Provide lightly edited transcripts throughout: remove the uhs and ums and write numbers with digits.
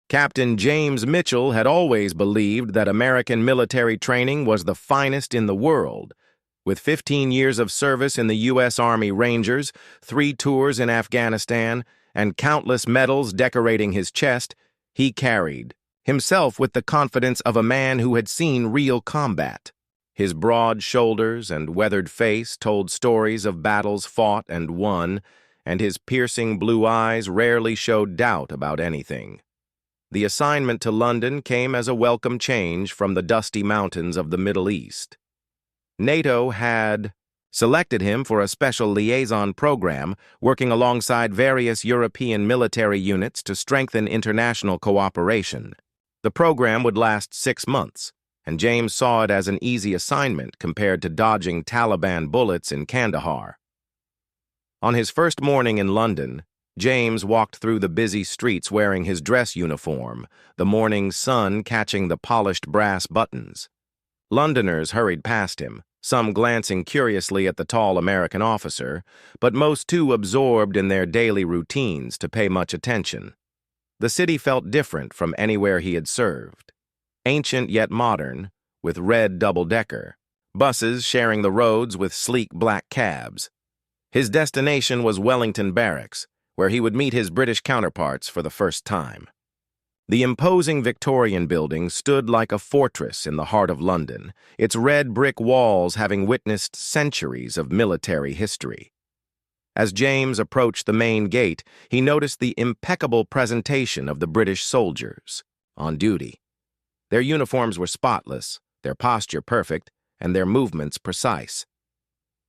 Captain James Mitchell had always believed that American military training was the finest in the world. With 15 years of service in the U.S. Army Rangers, 3 tours in Afghanistan, and countless medals decorating his chest, he carried himself with the confidence of a man who had seen real combat. His broad shoulders and weathered face told stories of battles fought and won, and his piercing blue eyes rarely showed doubt about anything. The assignment to London came as a welcome change from the dusty mountains of the Middle East. NATO had selected him for a special liaison program working alongside various European military units to strengthen international cooperation. The program would last 6 months, and James saw it as an easy assignment compared to dodging Taliban bullets in Kandahar. On his first morning in London, James walked through the busy streets wearing his dress uniform, the morning sun catching the polished brass buttons. Londoners hurried past him, some glancing curiously at the tall American officer, but most too absorbed in their daily routines to pay much attention. The city felt different from anywhere he had served. Ancient yet modern, with red double-decker, buses sharing the roads with sleek black cabs. His destination was Wellington Barracks, where he would meet his British counterparts for the first time. The imposing Victorian building stood like a fortress in the heart of London, its red brick walls having witnessed centuries of military history. As James approached the main gate, he noticed the impeccable presentation of the British soldiers on duty. Their uniforms were spotless, their posture perfect, and their movements precise.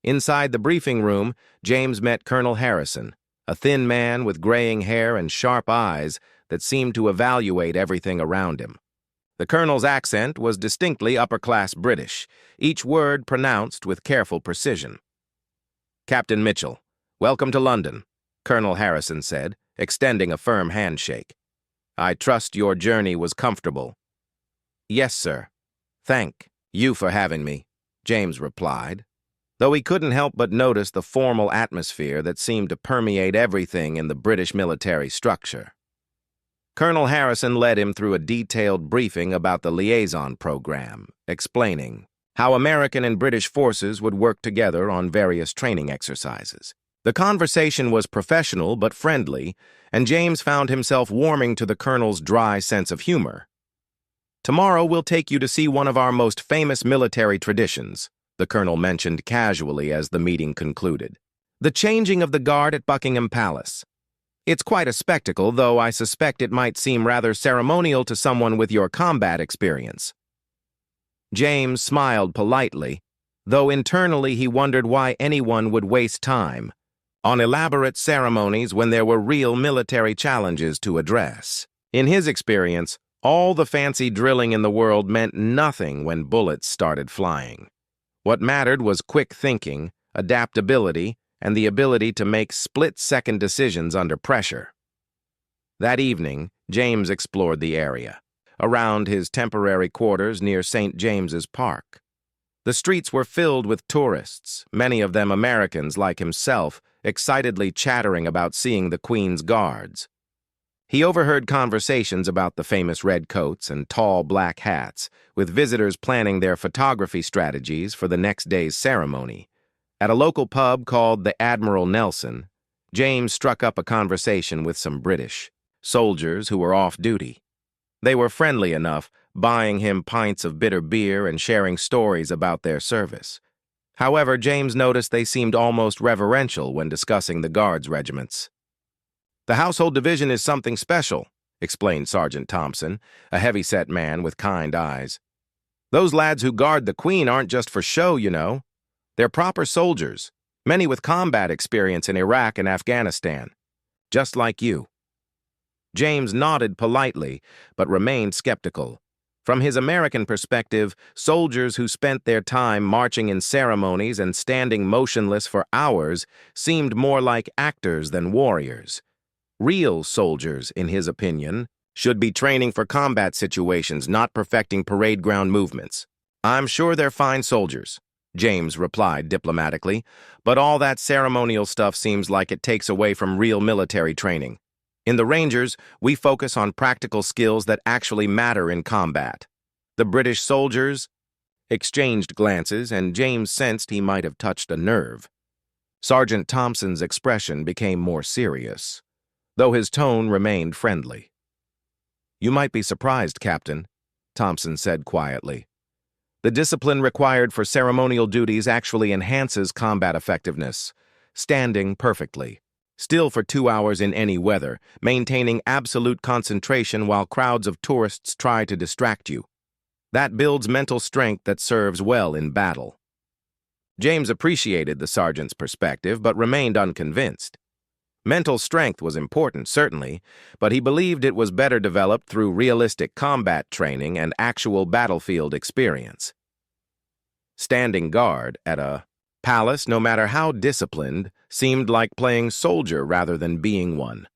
Inside the briefing room, James met Colonel Harrison, a thin man with graying hair and sharp eyes that seemed to evaluate everything around him. The colonel's accent was distinctly upper-class British, each word pronounced with careful precision. "Captain Mitchell, welcome to London," Colonel Harrison said, extending a firm handshake. "I trust your journey was comfortable." "Yes, sir. Thank you for having me," James replied, though he couldn't help but notice the formal atmosphere that seemed to permeate everything in the British military structure. Colonel Harrison led him through a detailed briefing about the liaison program, explaining how American and British forces would work together on various training exercises. The conversation was professional but friendly, and James found himself warming to the colonel's dry sense of humor. "Tomorrow we'll take you to see one of our most famous military traditions," the colonel mentioned casually as the meeting concluded. "The changing of the guard at Buckingham Palace. It's quite a spectacle, though I suspect it might seem rather ceremonial to someone with your combat experience." James smiled politely, though internally he wondered why anyone would waste time on elaborate ceremonies when there were real military challenges to address. In his experience, all the fancy drilling in the world meant nothing when bullets started flying. What mattered was quick thinking, adaptability, and the ability to make split-second decisions under pressure. That evening, James explored the area, around his temporary quarters near St. James's Park. The streets were filled with tourists, many of them Americans like himself, excitedly chattering about seeing the Queen's Guards. He overheard conversations about the famous red coats and tall black hats, with visitors planning their photography strategies for the next day's ceremony. At a local pub called the Admiral Nelson, James struck up a conversation with some British soldiers who were off duty. They were friendly enough, buying him pints of bitter beer and sharing stories about their service. However, James noticed they seemed almost reverential when discussing the Guards regiments. "The household division is something special," explained Sergeant Thompson, a heavy-set man with kind eyes. "Those lads who guard the Queen aren't just for show, you know. They're proper soldiers, many with combat experience in Iraq and Afghanistan, just like you." James nodded politely, but remained skeptical. From his American perspective, soldiers who spent their time marching in ceremonies and standing motionless for hours seemed more like actors than warriors. Real soldiers, in his opinion, should be training for combat situations, not perfecting parade ground movements. "I'm sure they're fine soldiers," James replied diplomatically, "but all that ceremonial stuff seems like it takes away from real military training." In the Rangers, we focus on practical skills that actually matter in combat. The British soldiers exchanged glances, and James sensed he might have touched a nerve. Sergeant Thompson's expression became more serious, though his tone remained friendly. "You might be surprised, Captain," Thompson said quietly. "The discipline required for ceremonial duties actually enhances combat effectiveness, standing perfectly, still for 2 hours in any weather, maintaining absolute concentration while crowds of tourists try to distract you. That builds mental strength that serves well in battle." James appreciated the sergeant's perspective, but remained unconvinced. Mental strength was important, certainly, but he believed it was better developed through realistic combat training and actual battlefield experience. Standing guard at a palace, no matter how disciplined, seemed like playing soldier rather than being one.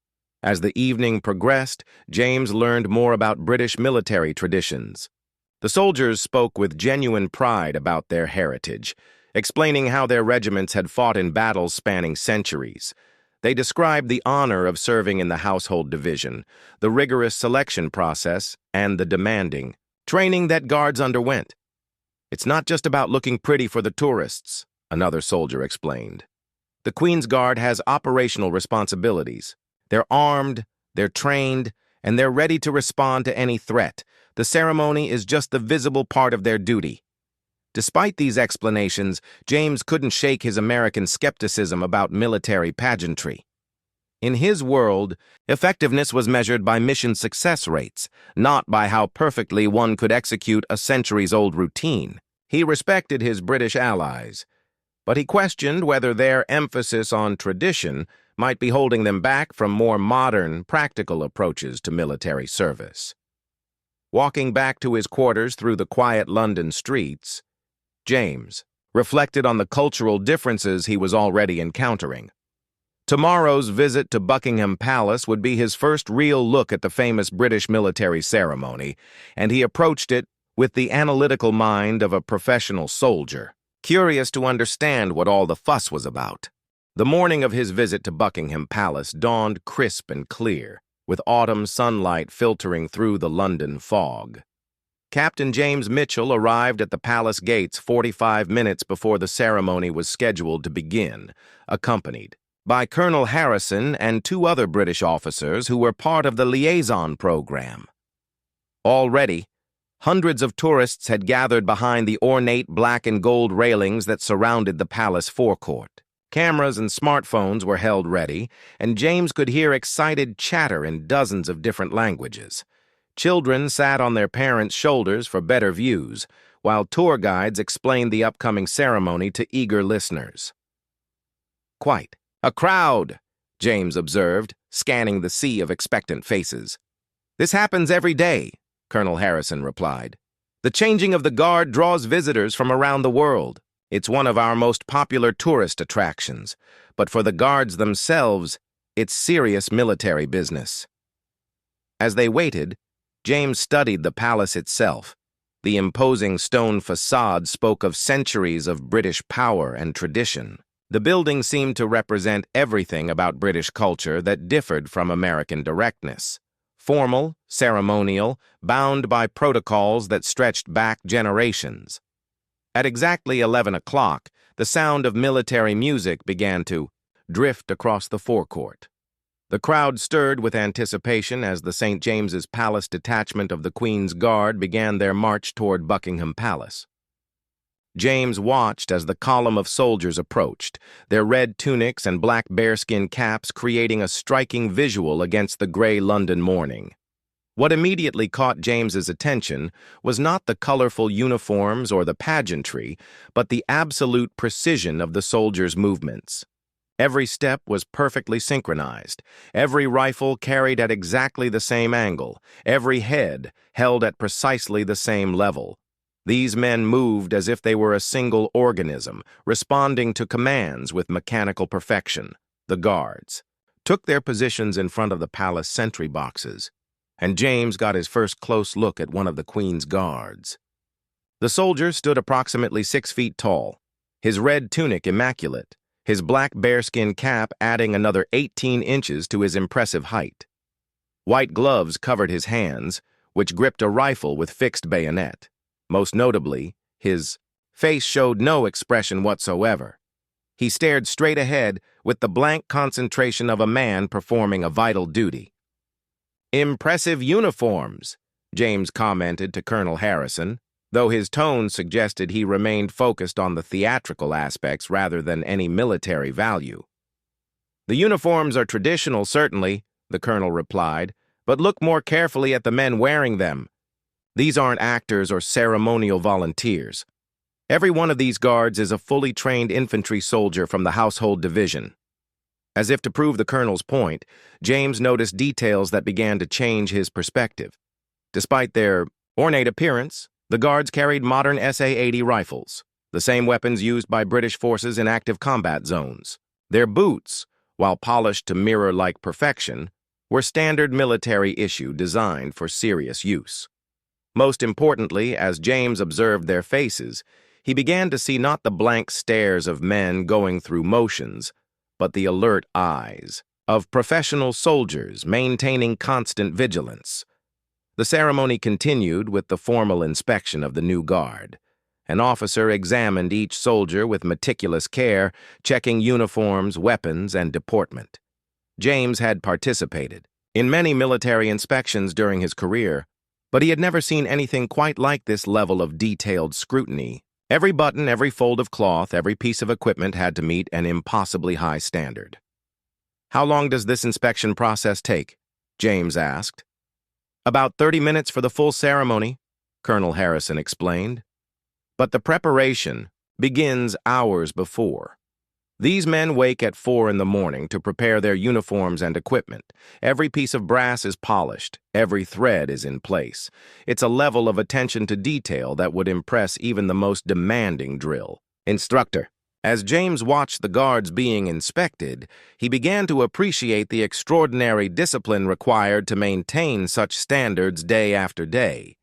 As the evening progressed, James learned more about British military traditions. The soldiers spoke with genuine pride about their heritage, explaining how their regiments had fought in battles spanning centuries. They described the honor of serving in the household division, the rigorous selection process, and the demanding training that guards underwent. "It's not just about looking pretty for the tourists," another soldier explained. "The Queen's Guard has operational responsibilities. They're armed, they're trained, and they're ready to respond to any threat. The ceremony is just the visible part of their duty." Despite these explanations, James couldn't shake his American skepticism about military pageantry. In his world, effectiveness was measured by mission success rates, not by how perfectly one could execute a centuries-old routine. He respected his British allies, but he questioned whether their emphasis on tradition might be holding them back from more modern, practical approaches to military service. Walking back to his quarters through the quiet London streets, James reflected on the cultural differences he was already encountering. Tomorrow's visit to Buckingham Palace would be his first real look at the famous British military ceremony, and he approached it with the analytical mind of a professional soldier, curious to understand what all the fuss was about. The morning of his visit to Buckingham Palace dawned crisp and clear, with autumn sunlight filtering through the London fog. Captain James Mitchell arrived at the palace gates 45 minutes before the ceremony was scheduled to begin, accompanied by Colonel Harrison and 2 other British officers who were part of the liaison program. Already, hundreds of tourists had gathered behind the ornate black and gold railings that surrounded the palace forecourt. Cameras and smartphones were held ready, and James could hear excited chatter in dozens of different languages. Children sat on their parents' shoulders for better views, while tour guides explained the upcoming ceremony to eager listeners. "Quite a crowd," James observed, scanning the sea of expectant faces. "This happens every day," Colonel Harrison replied. "The changing of the guard draws visitors from around the world. It's one of our most popular tourist attractions, but for the guards themselves, it's serious military business." As they waited, James studied the palace itself. The imposing stone facade spoke of centuries of British power and tradition. The building seemed to represent everything about British culture that differed from American directness. Formal, ceremonial, bound by protocols that stretched back generations. At exactly 11 o'clock, the sound of military music began to drift across the forecourt. The crowd stirred with anticipation as the St. James's Palace detachment of the Queen's Guard began their march toward Buckingham Palace. James watched as the column of soldiers approached, their red tunics and black bearskin caps creating a striking visual against the gray London morning. What immediately caught James's attention was not the colorful uniforms or the pageantry, but the absolute precision of the soldiers' movements. Every step was perfectly synchronized, every rifle carried at exactly the same angle, every head held at precisely the same level. These men moved as if they were a single organism, responding to commands with mechanical perfection. The guards took their positions in front of the palace sentry boxes, and James got his first close look at one of the Queen's guards. The soldier stood approximately 6 feet tall, his red tunic immaculate, his black bearskin cap adding another 18 inches to his impressive height. White gloves covered his hands, which gripped a rifle with fixed bayonet. Most notably, his face showed no expression whatsoever. He stared straight ahead with the blank concentration of a man performing a vital duty. "Impressive uniforms," James commented to Colonel Harrison, though his tone suggested he remained focused on the theatrical aspects rather than any military value. "The uniforms are traditional, certainly," the colonel replied, "but look more carefully at the men wearing them. These aren't actors or ceremonial volunteers. Every one of these guards is a fully trained infantry soldier from the household division." As if to prove the colonel's point, James noticed details that began to change his perspective. Despite their ornate appearance, the guards carried modern SA-80 rifles, the same weapons used by British forces in active combat zones. Their boots, while polished to mirror-like perfection, were standard military issue designed for serious use. Most importantly, as James observed their faces, he began to see not the blank stares of men going through motions, but the alert eyes of professional soldiers maintaining constant vigilance. The ceremony continued with the formal inspection of the new guard. An officer examined each soldier with meticulous care, checking uniforms, weapons, and deportment. James had participated in many military inspections during his career, but he had never seen anything quite like this level of detailed scrutiny. Every button, every fold of cloth, every piece of equipment had to meet an impossibly high standard. "How long does this inspection process take?" James asked. "About 30 minutes for the full ceremony," Colonel Harrison explained. "But the preparation begins hours before. These men wake at 4 in the morning to prepare their uniforms and equipment. Every piece of brass is polished, every thread is in place. It's a level of attention to detail that would impress even the most demanding drill instructor." As James watched the guards being inspected, he began to appreciate the extraordinary discipline required to maintain such standards day after day.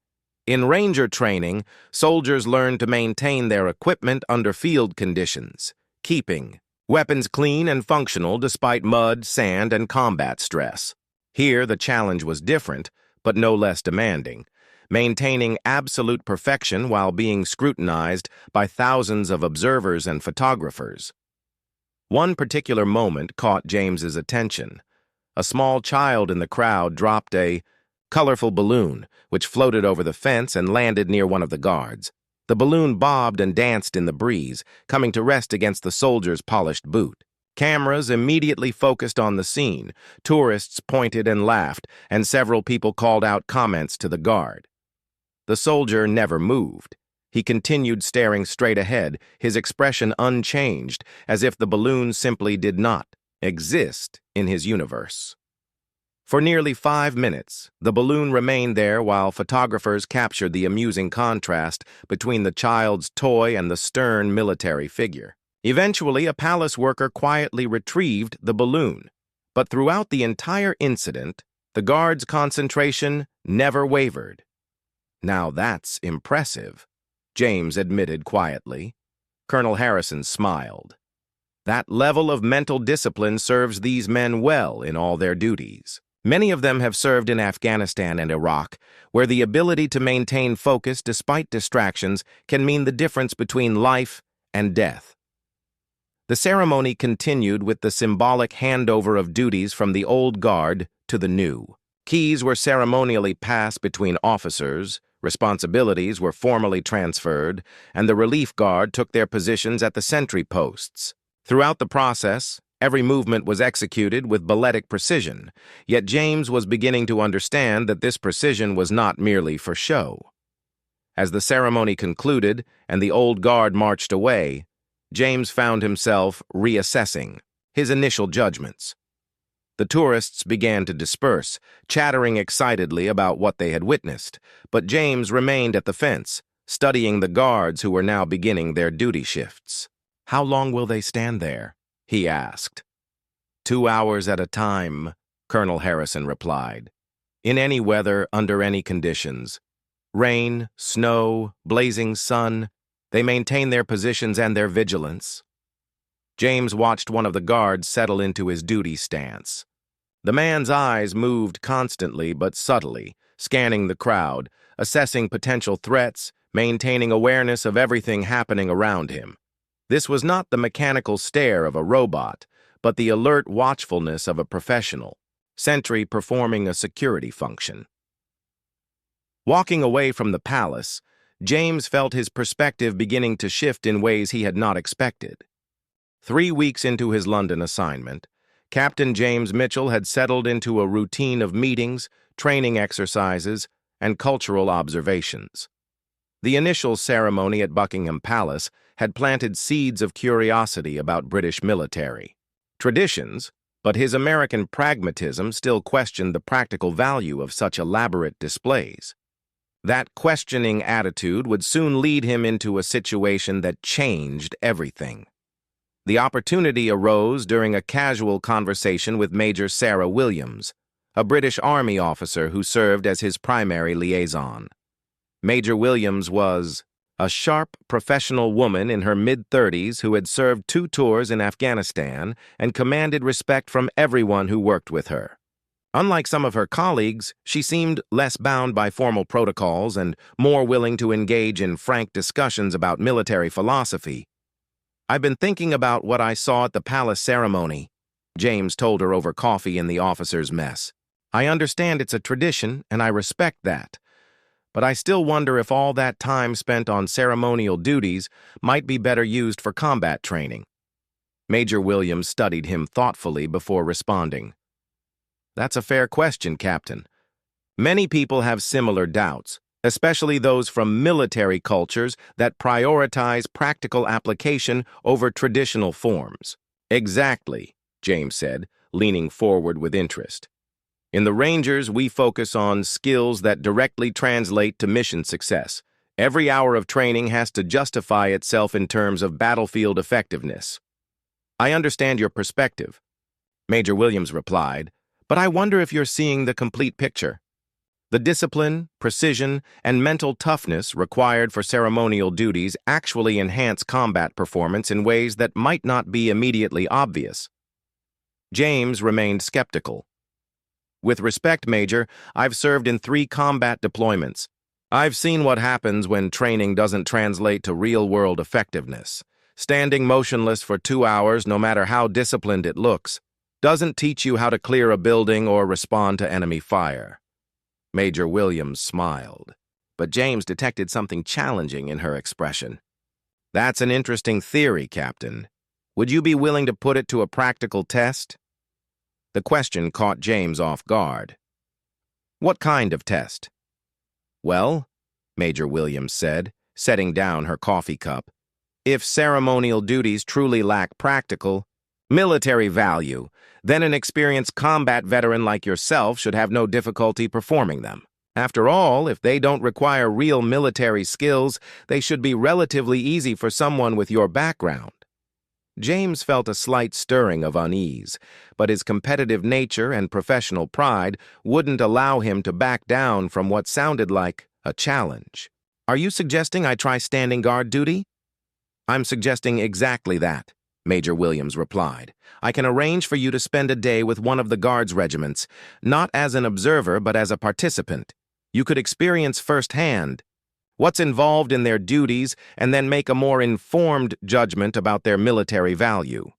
In Ranger training, soldiers learn to maintain their equipment under field conditions, keeping weapons clean and functional despite mud, sand, and combat stress. Here, the challenge was different, but no less demanding, maintaining absolute perfection while being scrutinized by thousands of observers and photographers. One particular moment caught James's attention. A small child in the crowd dropped a colorful balloon, which floated over the fence and landed near one of the guards. The balloon bobbed and danced in the breeze, coming to rest against the soldier's polished boot. Cameras immediately focused on the scene. Tourists pointed and laughed, and several people called out comments to the guard. The soldier never moved. He continued staring straight ahead, his expression unchanged, as if the balloon simply did not exist in his universe. For nearly 5 minutes, the balloon remained there while photographers captured the amusing contrast between the child's toy and the stern military figure. Eventually, a palace worker quietly retrieved the balloon, but throughout the entire incident, the guards' concentration never wavered. "Now that's impressive," James admitted quietly. Colonel Harrison smiled. "That level of mental discipline serves these men well in all their duties. Many of them have served in Afghanistan and Iraq, where the ability to maintain focus despite distractions can mean the difference between life and death." The ceremony continued with the symbolic handover of duties from the old guard to the new. Keys were ceremonially passed between officers, responsibilities were formally transferred, and the relief guard took their positions at the sentry posts. Throughout the process, every movement was executed with balletic precision, yet James was beginning to understand that this precision was not merely for show. As the ceremony concluded and the old guard marched away, James found himself reassessing his initial judgments. The tourists began to disperse, chattering excitedly about what they had witnessed, but James remained at the fence, studying the guards who were now beginning their duty shifts. "How long will they stand there?" he asked. 2 hours at a time," Colonel Harrison replied. "In any weather, under any conditions. Rain, snow, blazing sun, they maintain their positions and their vigilance." James watched one of the guards settle into his duty stance. The man's eyes moved constantly but subtly, scanning the crowd, assessing potential threats, maintaining awareness of everything happening around him. This was not the mechanical stare of a robot, but the alert watchfulness of a professional, sentry performing a security function. Walking away from the palace, James felt his perspective beginning to shift in ways he had not expected. 3 weeks into his London assignment, Captain James Mitchell had settled into a routine of meetings, training exercises, and cultural observations. The initial ceremony at Buckingham Palace had planted seeds of curiosity about British military traditions, but his American pragmatism still questioned the practical value of such elaborate displays. That questioning attitude would soon lead him into a situation that changed everything. The opportunity arose during a casual conversation with Major Sarah Williams, a British Army officer who served as his primary liaison. Major Williams was a sharp, professional woman in her mid-30s who had served 2 tours in Afghanistan and commanded respect from everyone who worked with her. Unlike some of her colleagues, she seemed less bound by formal protocols and more willing to engage in frank discussions about military philosophy. "I've been thinking about what I saw at the palace ceremony," James told her over coffee in the officers' mess. "I understand it's a tradition, and I respect that. But I still wonder if all that time spent on ceremonial duties might be better used for combat training." Major Williams studied him thoughtfully before responding. "That's a fair question, Captain. Many people have similar doubts, especially those from military cultures that prioritize practical application over traditional forms." "Exactly," James said, leaning forward with interest. "In the Rangers, we focus on skills that directly translate to mission success. Every hour of training has to justify itself in terms of battlefield effectiveness." "I understand your perspective," Major Williams replied, "but I wonder if you're seeing the complete picture. The discipline, precision, and mental toughness required for ceremonial duties actually enhance combat performance in ways that might not be immediately obvious." James remained skeptical. "With respect, Major, I've served in 3 combat deployments. I've seen what happens when training doesn't translate to real-world effectiveness. Standing motionless for 2 hours, no matter how disciplined it looks, doesn't teach you how to clear a building or respond to enemy fire." Major Williams smiled, but James detected something challenging in her expression. "That's an interesting theory, Captain. Would you be willing to put it to a practical test?" The question caught James off guard. "What kind of test?" "Well," Major Williams said, setting down her coffee cup, "if ceremonial duties truly lack practical, military value, then an experienced combat veteran like yourself should have no difficulty performing them. After all, if they don't require real military skills, they should be relatively easy for someone with your background." James felt a slight stirring of unease, but his competitive nature and professional pride wouldn't allow him to back down from what sounded like a challenge. "Are you suggesting I try standing guard duty?" "I'm suggesting exactly that," Major Williams replied. "I can arrange for you to spend a day with one of the Guards regiments, not as an observer but as a participant. You could experience firsthand what's involved in their duties and then make a more informed judgment about their military value."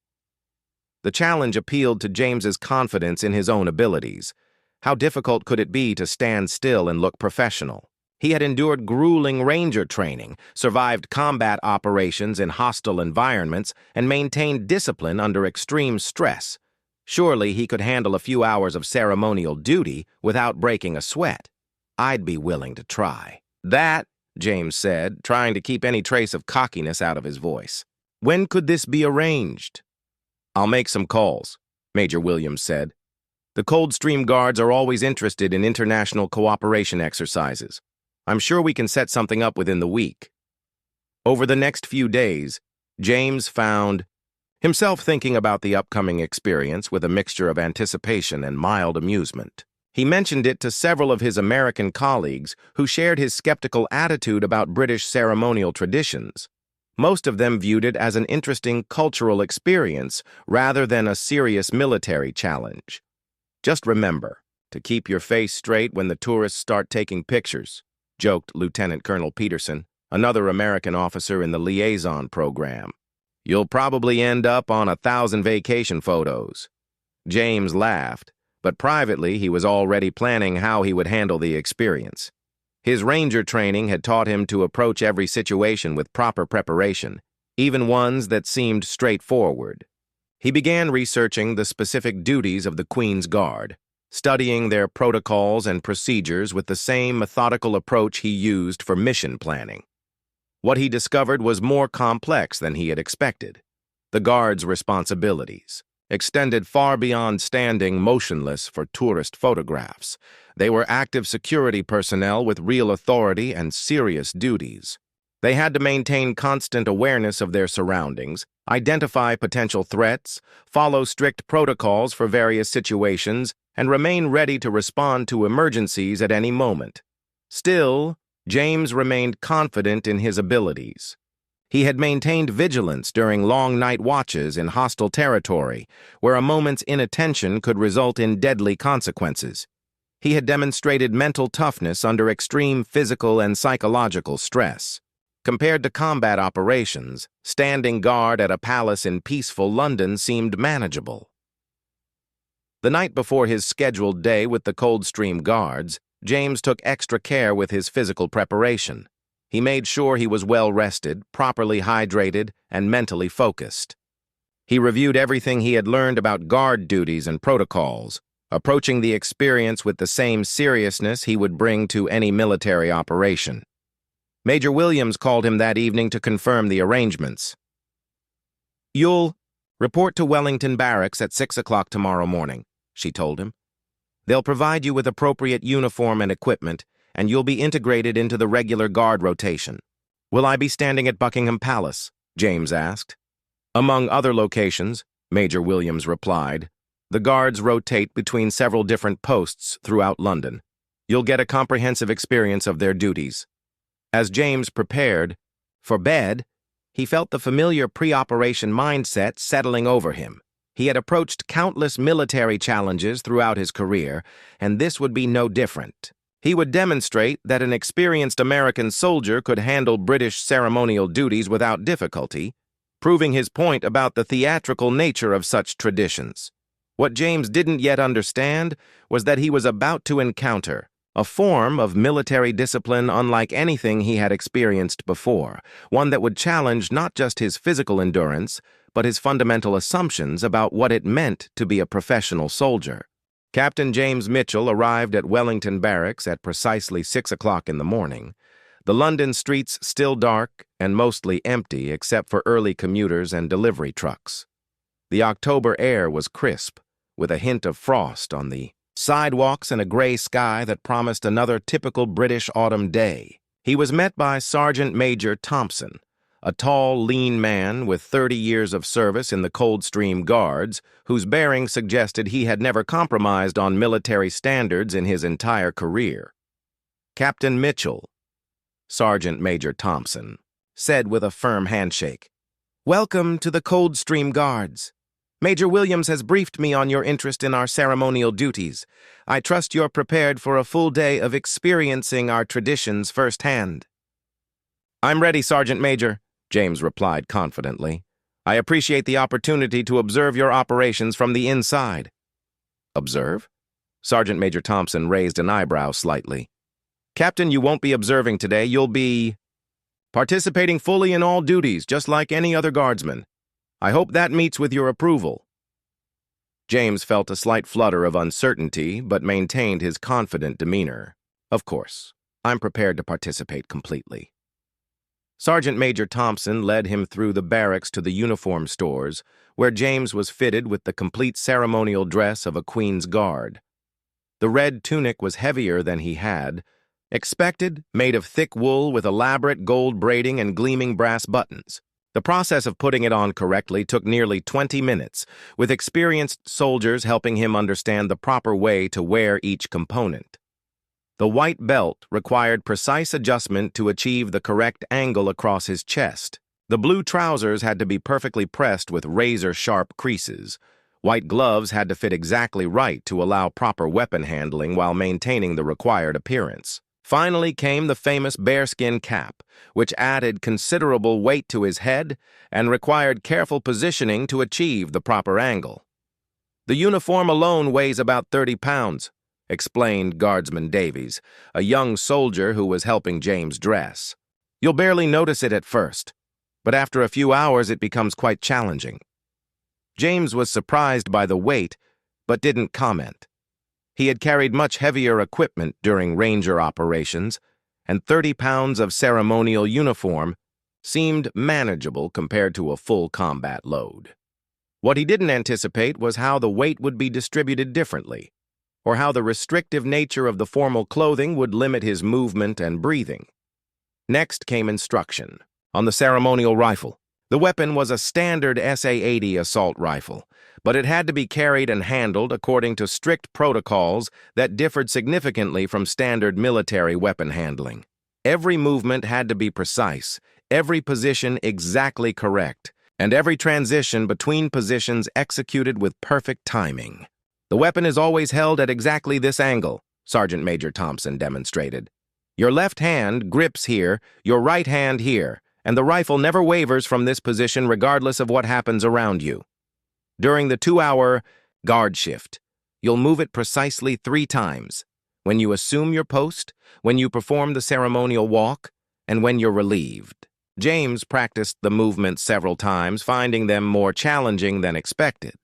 The challenge appealed to James's confidence in his own abilities. How difficult could it be to stand still and look professional? He had endured grueling ranger training, survived combat operations in hostile environments, and maintained discipline under extreme stress. Surely he could handle a few hours of ceremonial duty without breaking a sweat. "I'd be willing to try." "That," James said, trying to keep any trace of cockiness out of his voice. "When could this be arranged?" "I'll make some calls," Major Williams said. "The Coldstream Guards are always interested in international cooperation exercises. I'm sure we can set something up within the week." Over the next few days, James found himself thinking about the upcoming experience with a mixture of anticipation and mild amusement. He mentioned it to several of his American colleagues who shared his skeptical attitude about British ceremonial traditions. Most of them viewed it as an interesting cultural experience rather than a serious military challenge. Just remember to keep your face straight when the tourists start taking pictures, joked Lieutenant Colonel Peterson, another American officer in the liaison program. You'll probably end up on 1,000 vacation photos. James laughed, but privately he was already planning how he would handle the experience. His ranger training had taught him to approach every situation with proper preparation, even ones that seemed straightforward. He began researching the specific duties of the Queen's Guard, studying their protocols and procedures with the same methodical approach he used for mission planning. What he discovered was more complex than he had expected. The Guard's responsibilities extended far beyond standing motionless for tourist photographs. They were active security personnel with real authority and serious duties. They had to maintain constant awareness of their surroundings, identify potential threats, follow strict protocols for various situations, and remain ready to respond to emergencies at any moment. Still, James remained confident in his abilities. He had maintained vigilance during long night watches in hostile territory, where a moment's inattention could result in deadly consequences. He had demonstrated mental toughness under extreme physical and psychological stress. Compared to combat operations, standing guard at a palace in peaceful London seemed manageable. The night before his scheduled day with the Coldstream Guards, James took extra care with his physical preparation. He made sure he was well rested, properly hydrated, and mentally focused. He reviewed everything he had learned about guard duties and protocols, approaching the experience with the same seriousness he would bring to any military operation. Major Williams called him that evening to confirm the arrangements. "You'll report to Wellington Barracks at 6 o'clock tomorrow morning," she told him. "They'll provide you with appropriate uniform and equipment, and you'll be integrated into the regular guard rotation." "Will I be standing at Buckingham Palace?" James asked. "Among other locations," Major Williams replied. "The guards rotate between several different posts throughout London. You'll get a comprehensive experience of their duties." As James prepared for bed, he felt the familiar pre-operation mindset settling over him. He had approached countless military challenges throughout his career, and this would be no different. He would demonstrate that an experienced American soldier could handle British ceremonial duties without difficulty, proving his point about the theatrical nature of such traditions. What James didn't yet understand was that he was about to encounter a form of military discipline unlike anything he had experienced before, one that would challenge not just his physical endurance, but his fundamental assumptions about what it meant to be a professional soldier. Captain James Mitchell arrived at Wellington Barracks at precisely 6 o'clock in the morning, the London streets still dark and mostly empty except for early commuters and delivery trucks. The October air was crisp, with a hint of frost on the sidewalks and a gray sky that promised another typical British autumn day. He was met by Sergeant Major Thompson, a tall, lean man with 30 years of service in the Coldstream Guards, whose bearing suggested he had never compromised on military standards in his entire career. "Captain Mitchell," Sergeant Major Thompson said with a firm handshake. "Welcome to the Coldstream Guards. Major Williams has briefed me on your interest in our ceremonial duties. I trust you're prepared for a full day of experiencing our traditions firsthand." "I'm ready, Sergeant Major," James replied confidently. "I appreciate the opportunity to observe your operations from the inside." "Observe?" Sergeant Major Thompson raised an eyebrow slightly. "Captain, you won't be observing today. You'll be participating fully in all duties, just like any other guardsman. I hope that meets with your approval." James felt a slight flutter of uncertainty, but maintained his confident demeanor. "Of course, I'm prepared to participate completely." Sergeant Major Thompson led him through the barracks to the uniform stores, where James was fitted with the complete ceremonial dress of a Queen's Guard. The red tunic was heavier than he had expected, made of thick wool with elaborate gold braiding and gleaming brass buttons. The process of putting it on correctly took nearly 20 minutes, with experienced soldiers helping him understand the proper way to wear each component. The white belt required precise adjustment to achieve the correct angle across his chest. The blue trousers had to be perfectly pressed with razor-sharp creases, White gloves had to fit exactly right to allow proper weapon handling while maintaining the required appearance. Finally came the famous bearskin cap, which added considerable weight to his head and required careful positioning to achieve the proper angle. "The uniform alone weighs about 30 pounds, explained Guardsman Davies, a young soldier who was helping James dress. "You'll barely notice it at first, but after a few hours it becomes quite challenging." James was surprised by the weight, but didn't comment. He had carried much heavier equipment during ranger operations, and 30 pounds of ceremonial uniform seemed manageable compared to a full combat load. What he didn't anticipate was how the weight would be distributed differently, or how the restrictive nature of the formal clothing would limit his movement and breathing. Next came instruction on the ceremonial rifle. The weapon was a standard SA-80 assault rifle, but it had to be carried and handled according to strict protocols that differed significantly from standard military weapon handling. Every movement had to be precise, every position exactly correct, and every transition between positions executed with perfect timing. "The weapon is always held at exactly this angle," Sergeant Major Thompson demonstrated. "Your left hand grips here, your right hand here, and the rifle never wavers from this position regardless of what happens around you. During the 2-hour guard shift, you'll move it precisely 3 times, when you assume your post, when you perform the ceremonial walk, and when you're relieved." James practiced the movements several times, finding them more challenging than expected.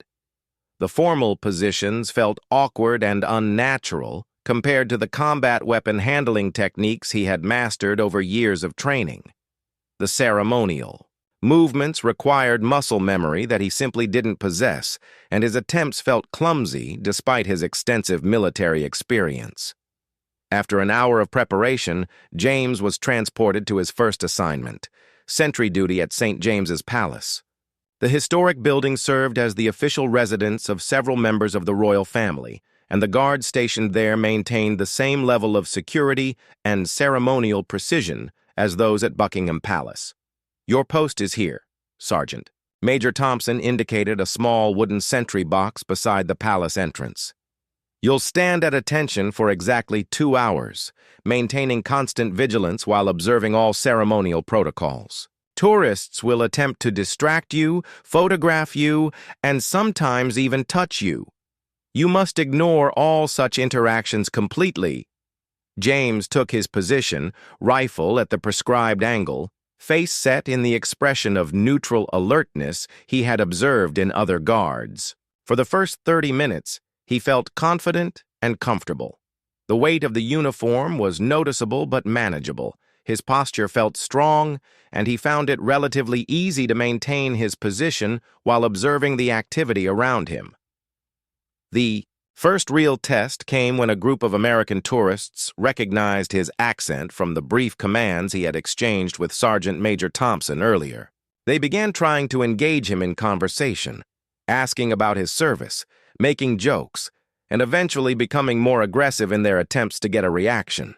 The formal positions felt awkward and unnatural compared to the combat weapon handling techniques he had mastered over years of training. The ceremonial movements required muscle memory that he simply didn't possess, and his attempts felt clumsy despite his extensive military experience. After an hour of preparation, James was transported to his first assignment, sentry duty at St. James's Palace. The historic building served as the official residence of several members of the royal family, and the guards stationed there maintained the same level of security and ceremonial precision as those at Buckingham Palace. "Your post is here, Sergeant." Major Thompson indicated a small wooden sentry box beside the palace entrance. "You'll stand at attention for exactly 2 hours, maintaining constant vigilance while observing all ceremonial protocols. Tourists will attempt to distract you, photograph you, and sometimes even touch you. You must ignore all such interactions completely." James took his position, rifle at the prescribed angle, face set in the expression of neutral alertness he had observed in other guards. For the first 30 minutes, he felt confident and comfortable. The weight of the uniform was noticeable but manageable. His posture felt strong, and he found it relatively easy to maintain his position while observing the activity around him. The first real test came when a group of American tourists recognized his accent from the brief commands he had exchanged with Sergeant Major Thompson earlier. They began trying to engage him in conversation, asking about his service, making jokes, and eventually becoming more aggressive in their attempts to get a reaction.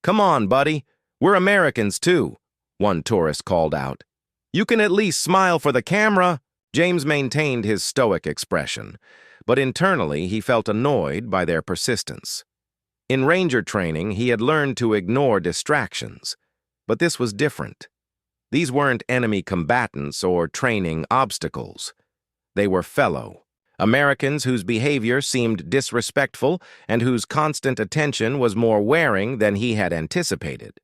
"Come on, buddy. We're Americans, too," one tourist called out. "You can at least smile for the camera." James maintained his stoic expression, but internally he felt annoyed by their persistence. In ranger training, he had learned to ignore distractions, but this was different. These weren't enemy combatants or training obstacles. They were fellow Americans whose behavior seemed disrespectful and whose constant attention was more wearing than he had anticipated.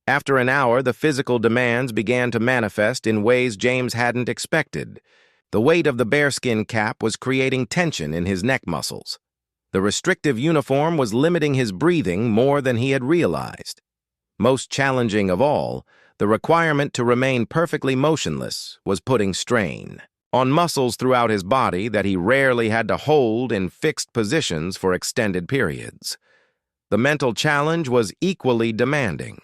After an hour, the physical demands began to manifest in ways James hadn't expected. The weight of the bearskin cap was creating tension in his neck muscles. The restrictive uniform was limiting his breathing more than he had realized. Most challenging of all, the requirement to remain perfectly motionless was putting strain on muscles throughout his body that he rarely had to hold in fixed positions for extended periods. The mental challenge was equally demanding.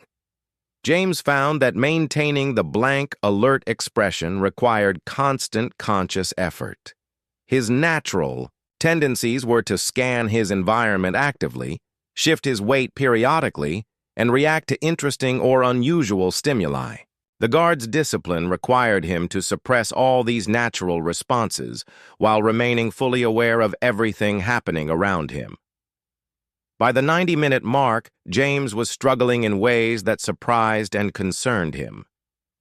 James found that maintaining the blank, alert expression required constant conscious effort. His natural tendencies were to scan his environment actively, shift his weight periodically, and react to interesting or unusual stimuli. The guard's discipline required him to suppress all these natural responses while remaining fully aware of everything happening around him. By the 90-minute mark, James was struggling in ways that surprised and concerned him.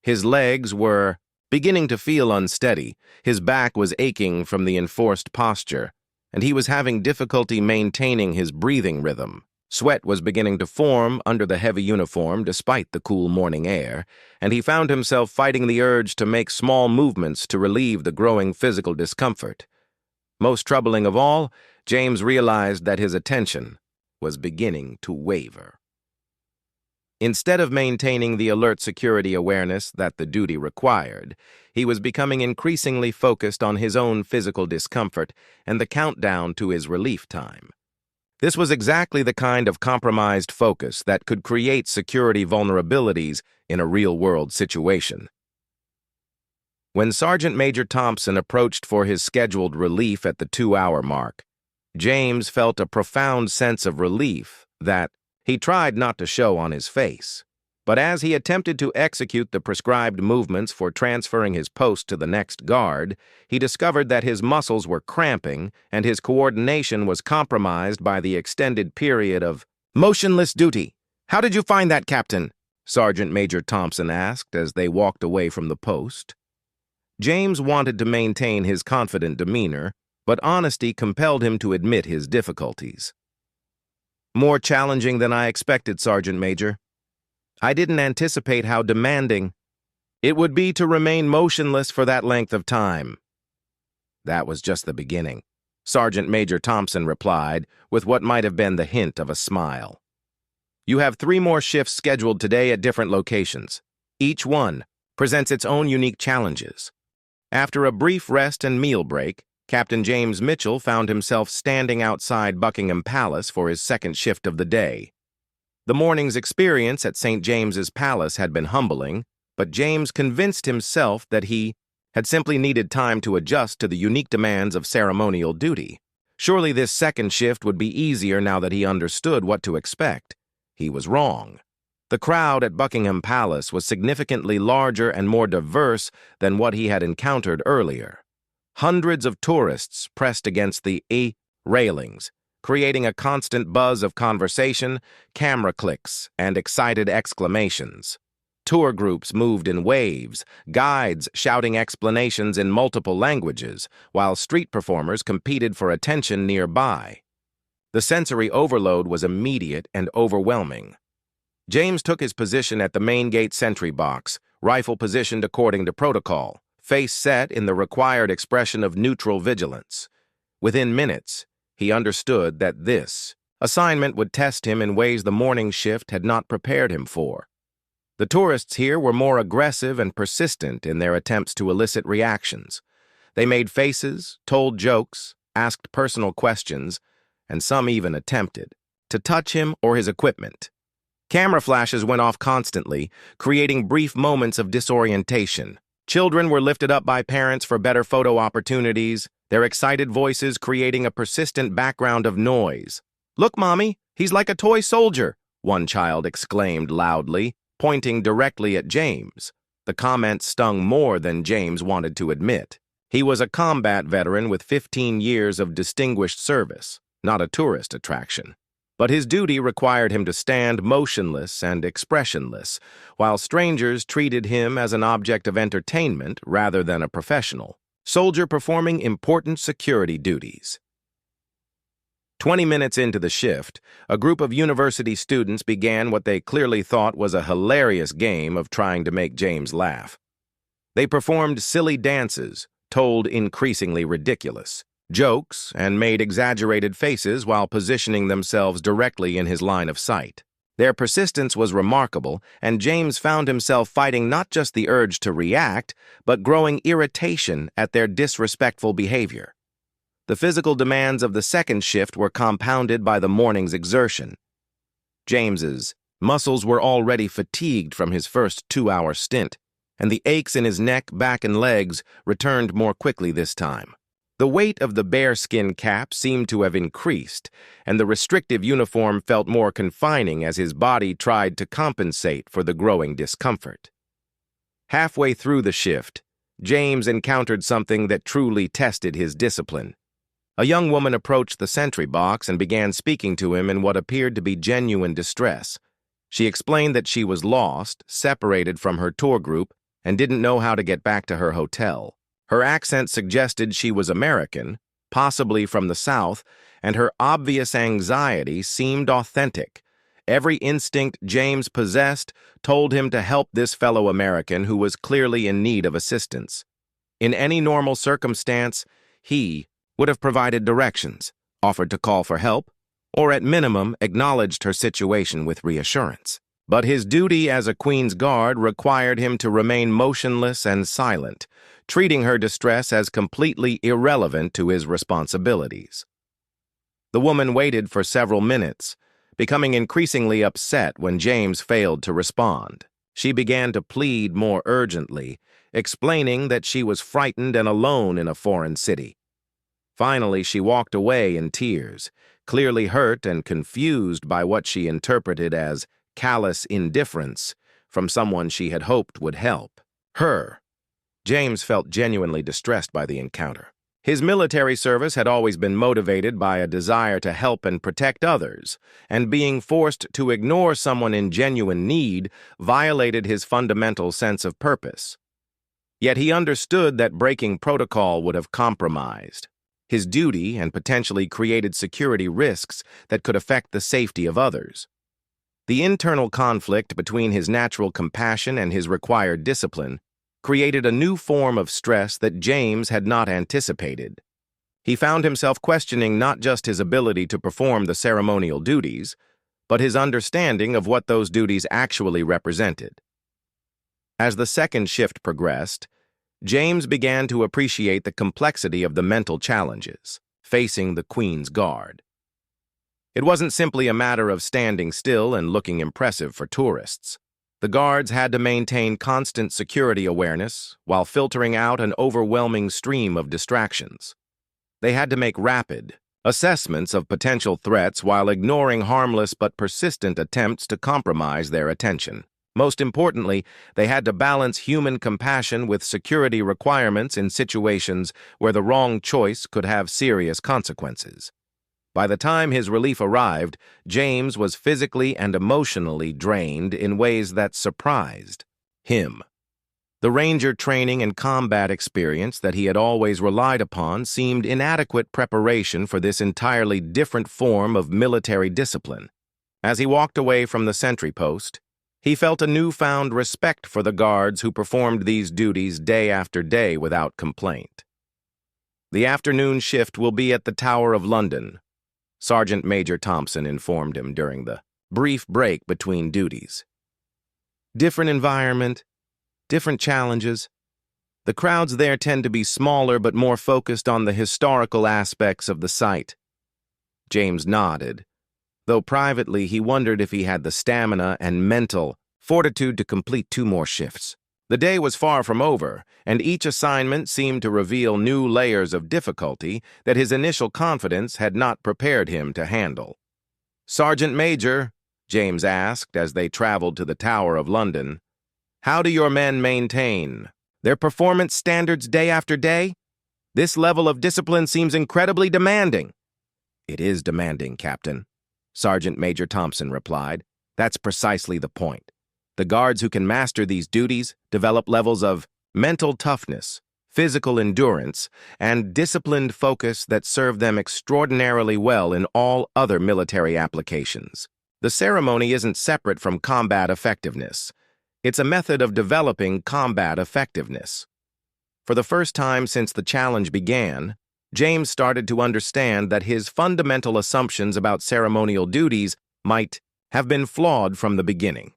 His legs were beginning to feel unsteady, his back was aching from the enforced posture, and he was having difficulty maintaining his breathing rhythm. Sweat was beginning to form under the heavy uniform despite the cool morning air, and he found himself fighting the urge to make small movements to relieve the growing physical discomfort. Most troubling of all, James realized that his attention was beginning to waver. Instead of maintaining the alert security awareness that the duty required, he was becoming increasingly focused on his own physical discomfort and the countdown to his relief time. This was exactly the kind of compromised focus that could create security vulnerabilities in a real-world situation. When Sergeant Major Thompson approached for his scheduled relief at the 2-hour mark, James felt a profound sense of relief that he tried not to show on his face. But as he attempted to execute the prescribed movements for transferring his post to the next guard, he discovered that his muscles were cramping and his coordination was compromised by the extended period of motionless duty. "How did you find that, Captain?" Sergeant Major Thompson asked as they walked away from the post. James wanted to maintain his confident demeanor, but honesty compelled him to admit his difficulties. "More challenging than I expected, Sergeant Major. I didn't anticipate how demanding it would be to remain motionless for that length of time." "That was just the beginning," Sergeant Major Thompson replied, with what might have been the hint of a smile. "You have 3 more shifts scheduled today at different locations. Each one presents its own unique challenges." After a brief rest and meal break, Captain James Mitchell found himself standing outside Buckingham Palace for his second shift of the day. The morning's experience at St. James's Palace had been humbling, but James convinced himself that he had simply needed time to adjust to the unique demands of ceremonial duty. Surely this second shift would be easier now that he understood what to expect. He was wrong. The crowd at Buckingham Palace was significantly larger and more diverse than what he had encountered earlier. Hundreds of tourists pressed against the railings, creating a constant buzz of conversation, camera clicks, and excited exclamations. Tour groups moved in waves, guides shouting explanations in multiple languages, while street performers competed for attention nearby. The sensory overload was immediate and overwhelming. James took his position at the main gate sentry box, rifle positioned according to protocol, face set in the required expression of neutral vigilance. Within minutes, he understood that this assignment would test him in ways the morning shift had not prepared him for. The tourists here were more aggressive and persistent in their attempts to elicit reactions. They made faces, told jokes, asked personal questions, and some even attempted to touch him or his equipment. Camera flashes went off constantly, creating brief moments of disorientation. Children were lifted up by parents for better photo opportunities, their excited voices creating a persistent background of noise. "Look, Mommy, he's like a toy soldier," one child exclaimed loudly, pointing directly at James. The comment stung more than James wanted to admit. He was a combat veteran with 15 years of distinguished service, not a tourist attraction. But his duty required him to stand motionless and expressionless, while strangers treated him as an object of entertainment rather than a professional soldier performing important security duties. 20 minutes into the shift, a group of university students began what they clearly thought was a hilarious game of trying to make James laugh. They performed silly dances, told increasingly ridiculous jokes, and made exaggerated faces while positioning themselves directly in his line of sight. Their persistence was remarkable, and James found himself fighting not just the urge to react, but growing irritation at their disrespectful behavior. The physical demands of the second shift were compounded by the morning's exertion. James's muscles were already fatigued from his first 2-hour stint, and the aches in his neck, back, and legs returned more quickly this time. The weight of the bearskin cap seemed to have increased, and the restrictive uniform felt more confining as his body tried to compensate for the growing discomfort. Halfway through the shift, James encountered something that truly tested his discipline. A young woman approached the sentry box and began speaking to him in what appeared to be genuine distress. She explained that she was lost, separated from her tour group, and didn't know how to get back to her hotel. Her accent suggested she was American, possibly from the South, and her obvious anxiety seemed authentic. Every instinct James possessed told him to help this fellow American who was clearly in need of assistance. In any normal circumstance, he would have provided directions, offered to call for help, or at minimum acknowledged her situation with reassurance. But his duty as a Queen's Guard required him to remain motionless and silent, treating her distress as completely irrelevant to his responsibilities. The woman waited for several minutes, becoming increasingly upset when James failed to respond. She began to plead more urgently, explaining that she was frightened and alone in a foreign city. Finally, she walked away in tears, clearly hurt and confused by what she interpreted as callous indifference from someone she had hoped would help her. James felt genuinely distressed by the encounter. His military service had always been motivated by a desire to help and protect others, and being forced to ignore someone in genuine need violated his fundamental sense of purpose. Yet he understood that breaking protocol would have compromised his duty and potentially created security risks that could affect the safety of others. The internal conflict between his natural compassion and his required discipline created a new form of stress that James had not anticipated. He found himself questioning not just his ability to perform the ceremonial duties, but his understanding of what those duties actually represented. As the second shift progressed, James began to appreciate the complexity of the mental challenges facing the Queen's Guard. It wasn't simply a matter of standing still and looking impressive for tourists. The guards had to maintain constant security awareness while filtering out an overwhelming stream of distractions. They had to make rapid assessments of potential threats while ignoring harmless but persistent attempts to compromise their attention. Most importantly, they had to balance human compassion with security requirements in situations where the wrong choice could have serious consequences. By the time his relief arrived, James was physically and emotionally drained in ways that surprised him. The ranger training and combat experience that he had always relied upon seemed inadequate preparation for this entirely different form of military discipline. As he walked away from the sentry post, he felt a newfound respect for the guards who performed these duties day after day without complaint. "The afternoon shift will be at the Tower of London," Sergeant Major Thompson informed him during the brief break between duties. "Different environment, different challenges. The crowds there tend to be smaller but more focused on the historical aspects of the site." James nodded, though privately he wondered if he had the stamina and mental fortitude to complete 2 more shifts. The day was far from over, and each assignment seemed to reveal new layers of difficulty that his initial confidence had not prepared him to handle. "Sergeant Major," James asked as they traveled to the Tower of London, "how do your men maintain their performance standards day after day? This level of discipline seems incredibly demanding." "It is demanding, Captain," Sergeant Major Thompson replied. "That's precisely the point. The guards who can master these duties develop levels of mental toughness, physical endurance, and disciplined focus that serve them extraordinarily well in all other military applications. The ceremony isn't separate from combat effectiveness. It's a method of developing combat effectiveness." For the first time since the challenge began, James started to understand that his fundamental assumptions about ceremonial duties might have been flawed from the beginning.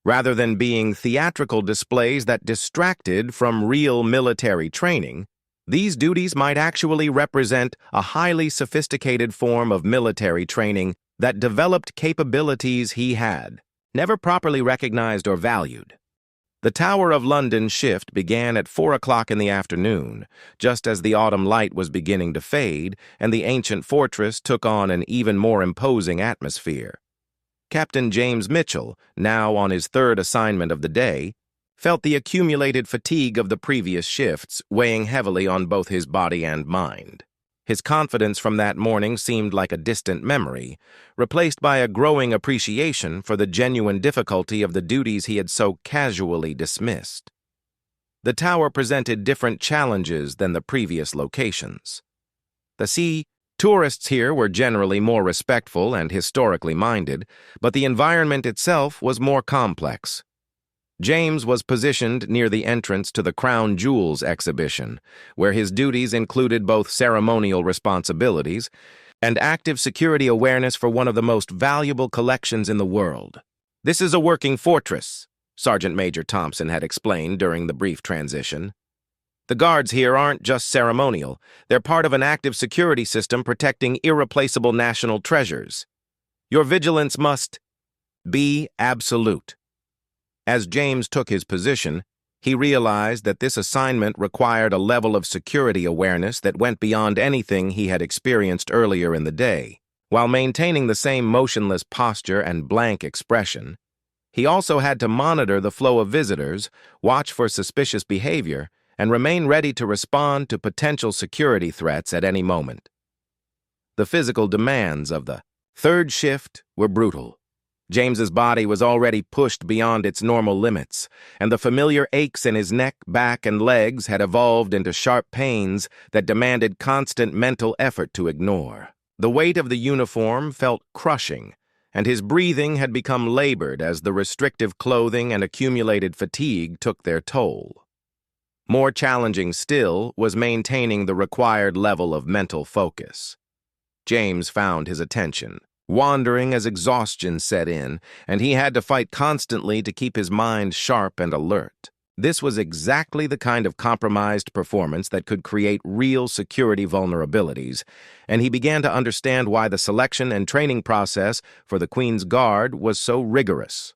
Rather than being theatrical displays that distracted from real military training, these duties might actually represent a highly sophisticated form of military training that developed capabilities he had never properly recognized or valued. The Tower of London shift began at 4 o'clock in the afternoon, just as the autumn light was beginning to fade and the ancient fortress took on an even more imposing atmosphere. Captain James Mitchell, now on his 3rd assignment of the day, felt the accumulated fatigue of the previous shifts weighing heavily on both his body and mind. His confidence from that morning seemed like a distant memory, replaced by a growing appreciation for the genuine difficulty of the duties he had so casually dismissed. The tower presented different challenges than the previous locations. Tourists here were generally more respectful and historically minded, but the environment itself was more complex. James was positioned near the entrance to the Crown Jewels exhibition, where his duties included both ceremonial responsibilities and active security awareness for one of the most valuable collections in the world. "This is a working fortress," Sergeant Major Thompson had explained during the brief transition. "The guards here aren't just ceremonial. They're part of an active security system protecting irreplaceable national treasures. Your vigilance must be absolute." As James took his position, he realized that this assignment required a level of security awareness that went beyond anything he had experienced earlier in the day. While maintaining the same motionless posture and blank expression, he also had to monitor the flow of visitors, watch for suspicious behavior, and remain ready to respond to potential security threats at any moment. The physical demands of the third shift were brutal. James's body was already pushed beyond its normal limits, and the familiar aches in his neck, back, and legs had evolved into sharp pains that demanded constant mental effort to ignore. The weight of the uniform felt crushing, and his breathing had become labored as the restrictive clothing and accumulated fatigue took their toll. More challenging still was maintaining the required level of mental focus. James found his attention wandering as exhaustion set in, and he had to fight constantly to keep his mind sharp and alert. This was exactly the kind of compromised performance that could create real security vulnerabilities, and he began to understand why the selection and training process for the Queen's Guard was so rigorous.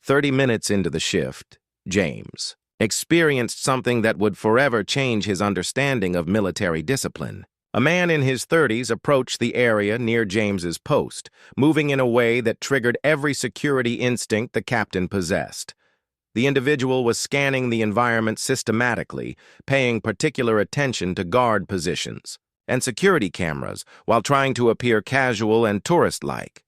30 minutes into the shift, James experienced something that would forever change his understanding of military discipline. A man in his 30s approached the area near James's post, moving in a way that triggered every security instinct the captain possessed. The individual was scanning the environment systematically, paying particular attention to guard positions and security cameras while trying to appear casual and tourist-like.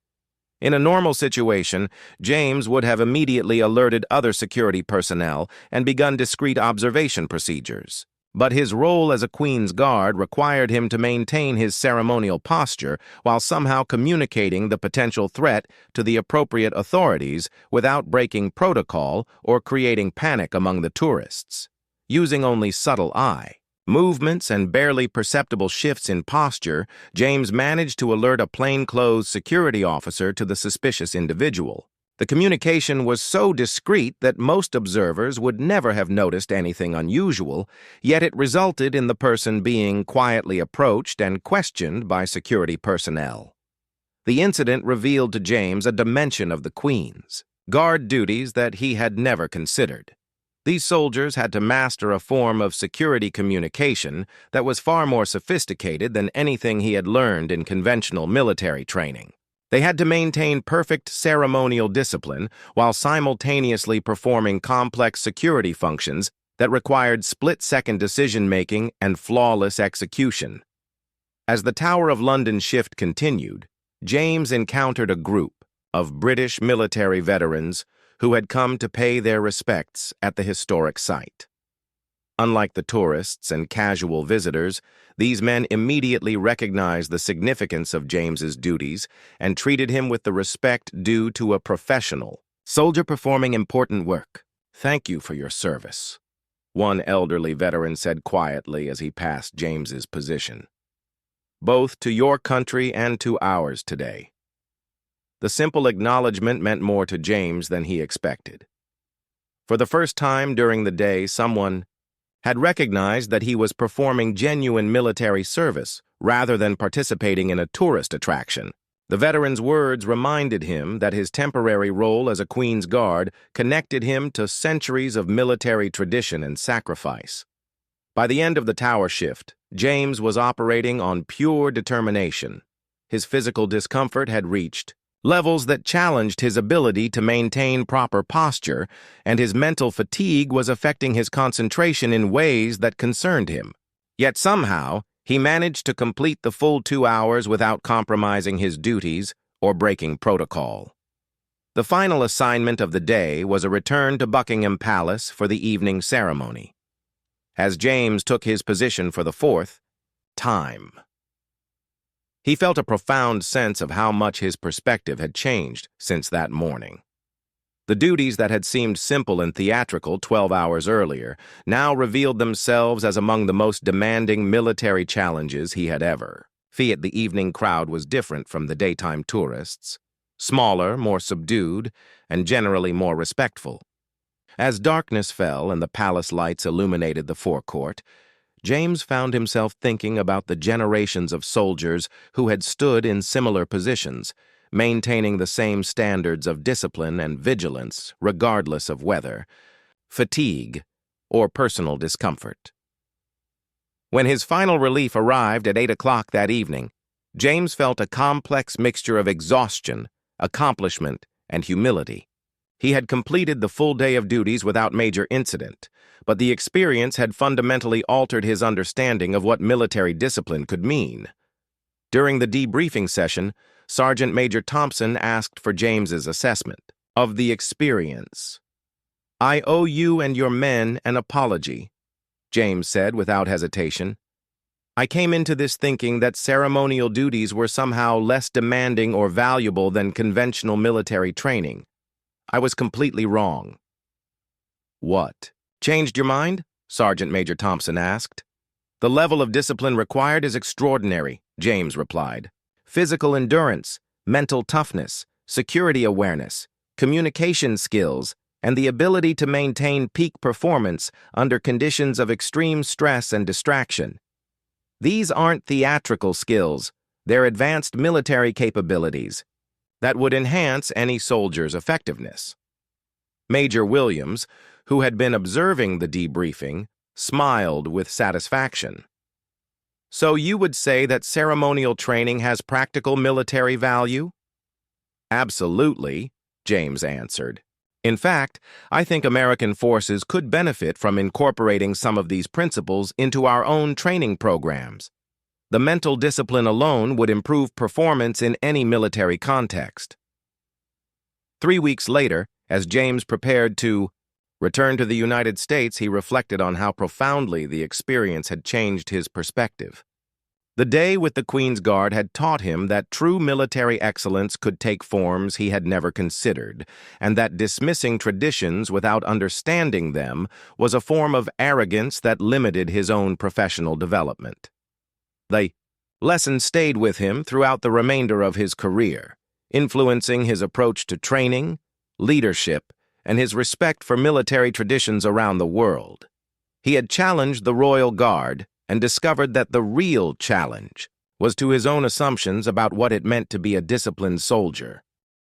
In a normal situation, James would have immediately alerted other security personnel and begun discreet observation procedures. But his role as a Queen's Guard required him to maintain his ceremonial posture while somehow communicating the potential threat to the appropriate authorities without breaking protocol or creating panic among the tourists. Using only subtle eye movements and barely perceptible shifts in posture, James managed to alert a plainclothes security officer to the suspicious individual. The communication was so discreet that most observers would never have noticed anything unusual, yet it resulted in the person being quietly approached and questioned by security personnel. The incident revealed to James a dimension of the Queen's Guard duties that he had never considered. These soldiers had to master a form of security communication that was far more sophisticated than anything he had learned in conventional military training. They had to maintain perfect ceremonial discipline while simultaneously performing complex security functions that required split-second decision-making and flawless execution. As the Tower of London shift continued, James encountered a group of British military veterans who had come to pay their respects at the historic site. Unlike the tourists and casual visitors, these men immediately recognized the significance of James's duties and treated him with the respect due to a professional soldier performing important work. "Thank you for your service," one elderly veteran said quietly as he passed James's position. "Both to your country and to ours today." The simple acknowledgement meant more to James than he expected. For the first time during the day, someone had recognized that he was performing genuine military service rather than participating in a tourist attraction. The veteran's words reminded him that his temporary role as a Queen's Guard connected him to centuries of military tradition and sacrifice. By the end of the tower shift, James was operating on pure determination. His physical discomfort had reached levels that challenged his ability to maintain proper posture, and his mental fatigue was affecting his concentration in ways that concerned him. Yet somehow, he managed to complete the full 2 hours without compromising his duties or breaking protocol. The final assignment of the day was a return to Buckingham Palace for the evening ceremony. As James took his position for the fourth time, he felt a profound sense of how much his perspective had changed since that morning. The duties that had seemed simple and theatrical 12 hours earlier now revealed themselves as among the most demanding military challenges he had ever. The evening crowd was different from the daytime tourists, smaller, more subdued, and generally more respectful. As darkness fell and the palace lights illuminated the forecourt, James found himself thinking about the generations of soldiers who had stood in similar positions, maintaining the same standards of discipline and vigilance regardless of weather, fatigue, or personal discomfort. When his final relief arrived at 8 o'clock that evening, James felt a complex mixture of exhaustion, accomplishment, and humility. He had completed the full day of duties without major incident, but the experience had fundamentally altered his understanding of what military discipline could mean. During the debriefing session, Sergeant Major Thompson asked for James's assessment of the experience. "I owe you and your men an apology," James said without hesitation. "I came into this thinking that ceremonial duties were somehow less demanding or valuable than conventional military training. I was completely wrong." "What? Changed your mind?" Sergeant Major Thompson asked. "The level of discipline required is extraordinary," James replied. "Physical endurance, mental toughness, security awareness, communication skills, and the ability to maintain peak performance under conditions of extreme stress and distraction. These aren't theatrical skills, they're advanced military capabilities that would enhance any soldier's effectiveness." Major Williams, who had been observing the debriefing, smiled with satisfaction. "So you would say that ceremonial training has practical military value?" "Absolutely," James answered. "In fact, I think American forces could benefit from incorporating some of these principles into our own training programs. The mental discipline alone would improve performance in any military context." 3 weeks later, as James prepared to return to the United States, he reflected on how profoundly the experience had changed his perspective. The day with the Queen's Guard had taught him that true military excellence could take forms he had never considered, and that dismissing traditions without understanding them was a form of arrogance that limited his own professional development. The lesson stayed with him throughout the remainder of his career, influencing his approach to training, leadership, and his respect for military traditions around the world. He had challenged the Royal Guard and discovered that the real challenge was to his own assumptions about what it meant to be a disciplined soldier.